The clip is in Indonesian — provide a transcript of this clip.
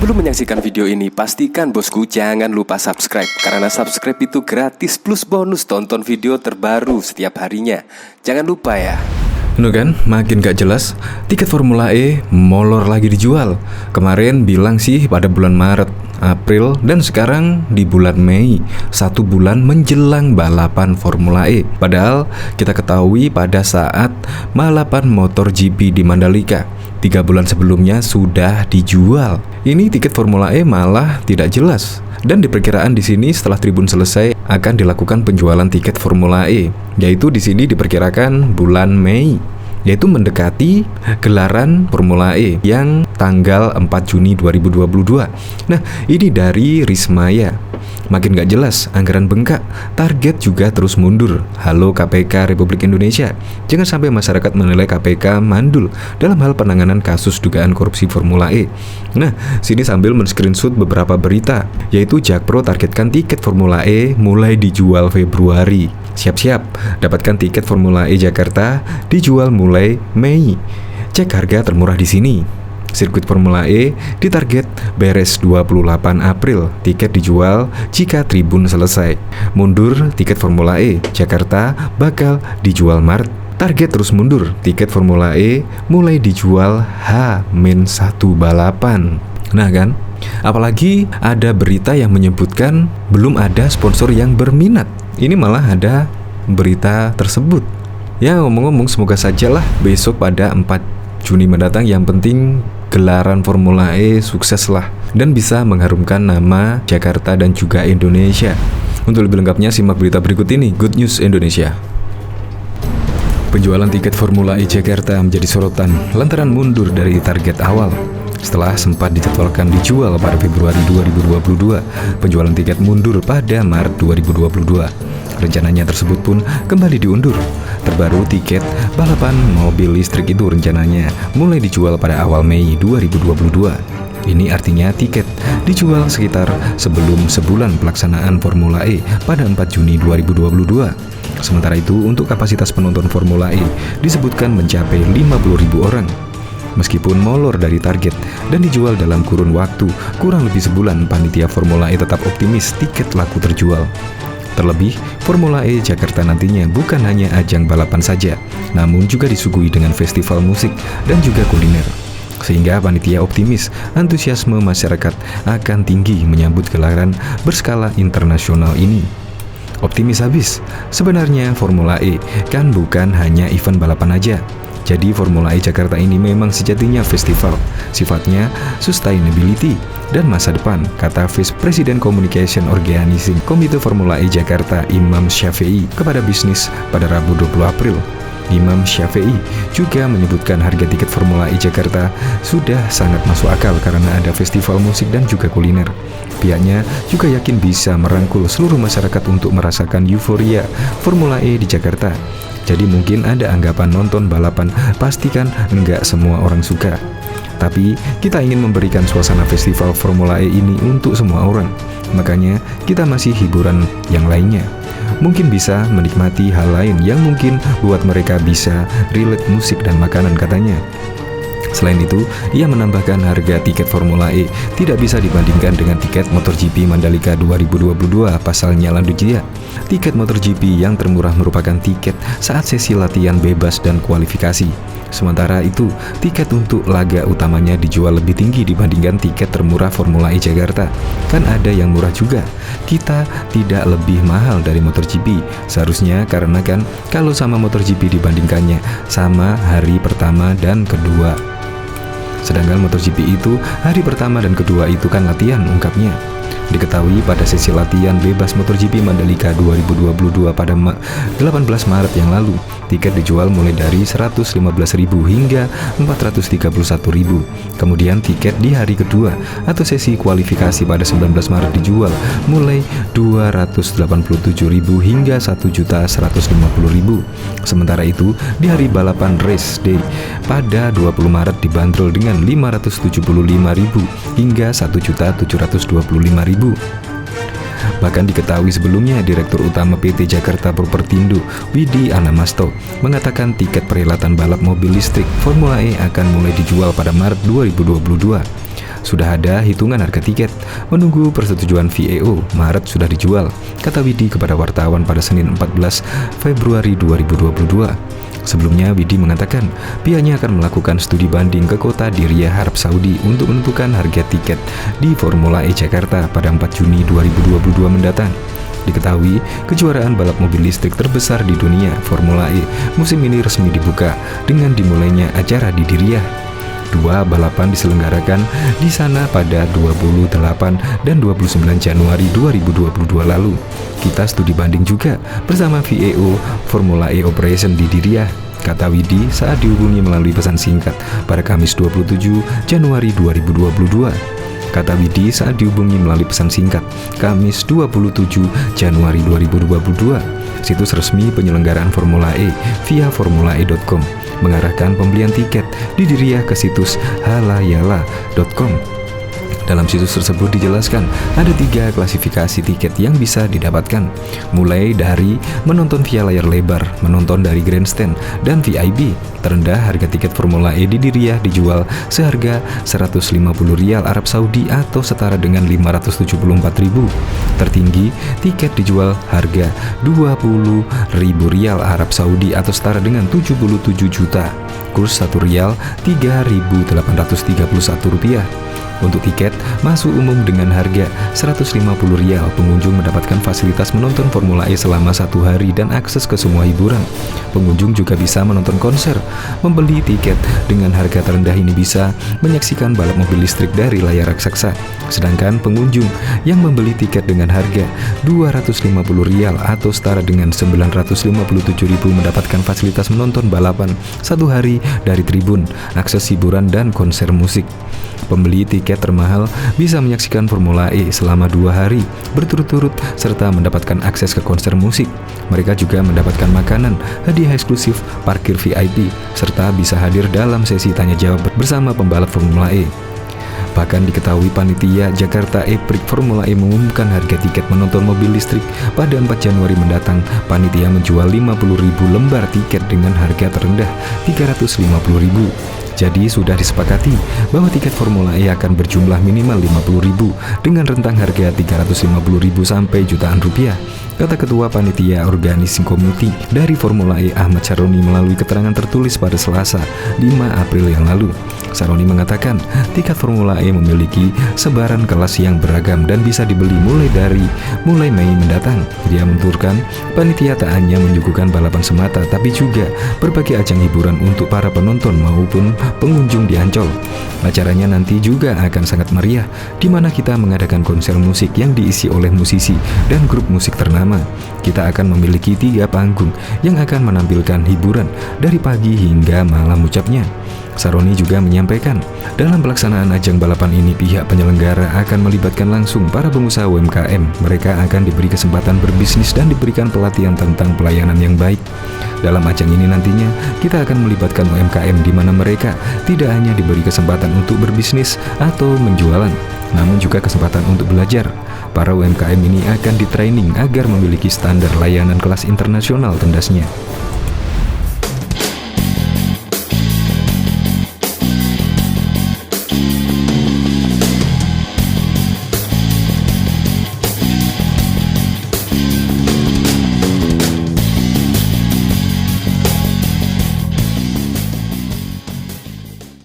Sebelum menyaksikan video ini, pastikan bosku jangan lupa subscribe. Karena subscribe itu gratis plus bonus tonton video terbaru setiap harinya. Jangan lupa ya. Kan, makin gak jelas. Tiket Formula E molor lagi dijual. Kemarin bilang sih pada bulan Maret, April, dan sekarang di bulan Mei, 1 bulan menjelang balapan Formula E. Padahal kita ketahui pada saat balapan MotoGP di Mandalika 3 bulan sebelumnya sudah dijual. Ini tiket Formula E malah tidak jelas. Dan diperkiraan di sini setelah tribun selesai akan dilakukan penjualan tiket Formula E, yaitu di sini diperkirakan bulan Mei, yaitu mendekati gelaran Formula E yang tanggal 4 Juni 2022. Nah, ini dari Rismaya. Makin gak jelas, anggaran bengkak, target juga terus mundur. Halo KPK Republik Indonesia, jangan sampai masyarakat menilai KPK mandul dalam hal penanganan kasus dugaan korupsi Formula E. Nah, sini sambil men-screenshot beberapa berita, yaitu Jakpro targetkan tiket Formula E mulai dijual Februari. Siap-siap, dapatkan tiket Formula E Jakarta dijual mulai Mei. Cek harga termurah di sini. Sirkuit Formula E ditarget beres 28 April. Tiket dijual jika tribun selesai. Mundur tiket Formula E Jakarta bakal dijual Maret. Target terus mundur. Tiket Formula E mulai dijual H-1 balapan. Nah kan? Apalagi ada berita yang menyebutkan belum ada sponsor yang berminat. Ini malah ada berita tersebut. Ya ngomong-ngomong, semoga sajalah besok pada 4 Juni mendatang, yang penting gelaran Formula E sukses lah dan bisa mengharumkan nama Jakarta dan juga Indonesia. Untuk lebih lengkapnya simak berita berikut ini. Good News Indonesia. Penjualan tiket Formula E Jakarta menjadi sorotan lantaran mundur dari target awal. Setelah sempat dijadwalkan dijual pada Februari 2022, penjualan tiket mundur pada Maret 2022. Rencananya tersebut pun kembali diundur. Terbaru tiket balapan mobil listrik itu rencananya mulai dijual pada awal Mei 2022. Ini artinya tiket dijual sekitar sebelum sebulan pelaksanaan Formula E pada 4 Juni 2022. Sementara itu untuk kapasitas penonton Formula E disebutkan mencapai 50.000 orang. Meskipun molor dari target dan dijual dalam kurun waktu kurang lebih sebulan, panitia Formula E tetap optimis tiket laku terjual. Terlebih, Formula E Jakarta nantinya bukan hanya ajang balapan saja, namun juga disuguhi dengan festival musik dan juga kuliner. Sehingga panitia optimis antusiasme masyarakat akan tinggi menyambut gelaran berskala internasional ini. Optimis habis, sebenarnya Formula E kan bukan hanya event balapan aja. Jadi Formula E Jakarta ini memang sejatinya festival, sifatnya sustainability dan masa depan, kata Vice President Communication Organizing Komite Formula E Jakarta Imam Syafi'i kepada bisnis pada Rabu 20 April. Imam Syafi'i juga menyebutkan harga tiket Formula E Jakarta sudah sangat masuk akal karena ada festival musik dan juga kuliner. Pihaknya juga yakin bisa merangkul seluruh masyarakat untuk merasakan euforia Formula E di Jakarta. Jadi mungkin ada anggapan nonton balapan, pastikan enggak semua orang suka. Tapi kita ingin memberikan suasana festival Formula E ini untuk semua orang. Makanya kita masih hiburan yang lainnya. Mungkin bisa menikmati hal lain yang mungkin buat mereka bisa relate musik dan makanan, katanya. Selain itu, ia menambahkan harga tiket Formula E tidak bisa dibandingkan dengan tiket MotoGP Mandalika 2022. Pasalnya lanjut dia, tiket MotoGP yang termurah merupakan tiket saat sesi latihan bebas dan kualifikasi. Sementara itu, tiket untuk laga utamanya dijual lebih tinggi dibandingkan tiket termurah Formula E Jakarta. Kan ada yang murah juga. Kita tidak lebih mahal dari MotoGP. Seharusnya karena kan kalau sama MotoGP dibandingkannya sama hari pertama dan kedua. Sedangkan MotoGP itu hari pertama dan kedua itu kan latihan, ungkapnya. Diketahui pada sesi latihan bebas MotoGP Mandalika 2022 pada 18 Maret yang lalu, tiket dijual mulai dari 115.000 hingga 431.000. Kemudian tiket di hari kedua atau sesi kualifikasi pada 19 Maret dijual mulai 287.000 hingga 1.150.000. Sementara itu, di hari balapan race day pada 20 Maret dibanderol dengan 575.000 hingga 1.725.000. Bahkan diketahui sebelumnya Direktur Utama PT Jakarta Propertindo Widi Anamasto mengatakan tiket perhelatan balap mobil listrik Formula E akan mulai dijual pada Maret 2022. Sudah ada hitungan harga tiket. Menunggu persetujuan VAO, Maret sudah dijual, kata Widi kepada wartawan pada Senin 14 Februari 2022. Sebelumnya, Widi mengatakan pihaknya akan melakukan studi banding ke kota di Riyadh, Arab Saudi untuk menentukan harga tiket di Formula E Jakarta pada 4 Juni 2022 mendatang. Diketahui, kejuaraan balap mobil listrik terbesar di dunia, Formula E, musim ini resmi dibuka dengan dimulainya acara di Riyadh. Dua balapan diselenggarakan di sana pada 28 dan 29 Januari 2022 lalu. Kita studi banding juga bersama VAO Formula E Operation di Riyadh, kata Widi saat dihubungi melalui pesan singkat pada Kamis 27 Januari 2022. Kata Widi saat dihubungi melalui pesan singkat Kamis 27 Januari 2022. Situs resmi penyelenggaraan Formula E via formulae.com mengarahkan pembelian tiket di Riyadh ke situs halayala.com. Dalam situs tersebut dijelaskan ada 3 klasifikasi tiket yang bisa didapatkan, mulai dari menonton via layar lebar, menonton dari grandstand, dan VIP. Terendah harga tiket Formula E di Riyadh dijual seharga 150 rial Arab Saudi atau setara dengan 574.000. Tertinggi, tiket dijual harga 20.000 rial Arab Saudi atau setara dengan 77 juta. Kurs 1 rial 3.831 rupiah. Untuk tiket masuk umum dengan harga 150 rial, pengunjung mendapatkan fasilitas menonton Formula E selama 1 hari dan akses ke semua hiburan. Pengunjung juga bisa menonton konser. Membeli tiket dengan harga terendah ini bisa menyaksikan balap mobil listrik dari layar raksasa. Sedangkan pengunjung yang membeli tiket dengan harga 250 rial atau setara dengan 957.000 mendapatkan fasilitas menonton balapan 1 hari dari tribun, akses hiburan dan konser musik. Pembeli tiket termahal bisa menyaksikan Formula E selama 2 hari berturut-turut serta mendapatkan akses ke konser musik. Mereka juga mendapatkan makanan, hadiah eksklusif, parkir VIP, serta bisa hadir dalam sesi tanya jawab bersama pembalap Formula E. Bahkan diketahui panitia Jakarta E-Prix Formula E mengumumkan harga tiket menonton mobil listrik pada 4 Januari mendatang. Panitia menjual 50.000 lembar tiket dengan harga terendah 350.000. Jadi sudah disepakati bahwa tiket Formula E akan berjumlah minimal 50.000 dengan rentang harga 350.000 sampai jutaan rupiah, kata Ketua Panitia Organizing Committee dari Formula E Ahmad Saroni melalui keterangan tertulis pada Selasa 5 April yang lalu. Saroni mengatakan tiket Formula E memiliki sebaran kelas yang beragam dan bisa dibeli mulai Mei mendatang. Dia menuturkan panitia tak hanya menyuguhkan balapan semata tapi juga berbagai ajang hiburan untuk para penonton maupun pengunjung di Ancol. Acaranya nanti juga akan sangat meriah, di mana kita mengadakan konser musik yang diisi oleh musisi dan grup musik ternama. Kita akan memiliki 3 panggung yang akan menampilkan hiburan dari pagi hingga malam, ucapnya. Saroni juga menyampaikan, dalam pelaksanaan ajang balapan ini pihak penyelenggara akan melibatkan langsung para pengusaha UMKM. Mereka akan diberi kesempatan berbisnis dan diberikan pelatihan tentang pelayanan yang baik. Dalam ajang ini nantinya kita akan melibatkan UMKM di mana mereka tidak hanya diberi kesempatan untuk berbisnis atau menjualan, namun juga kesempatan untuk belajar. Para UMKM ini akan ditraining agar memiliki standar layanan kelas internasional, tendasnya.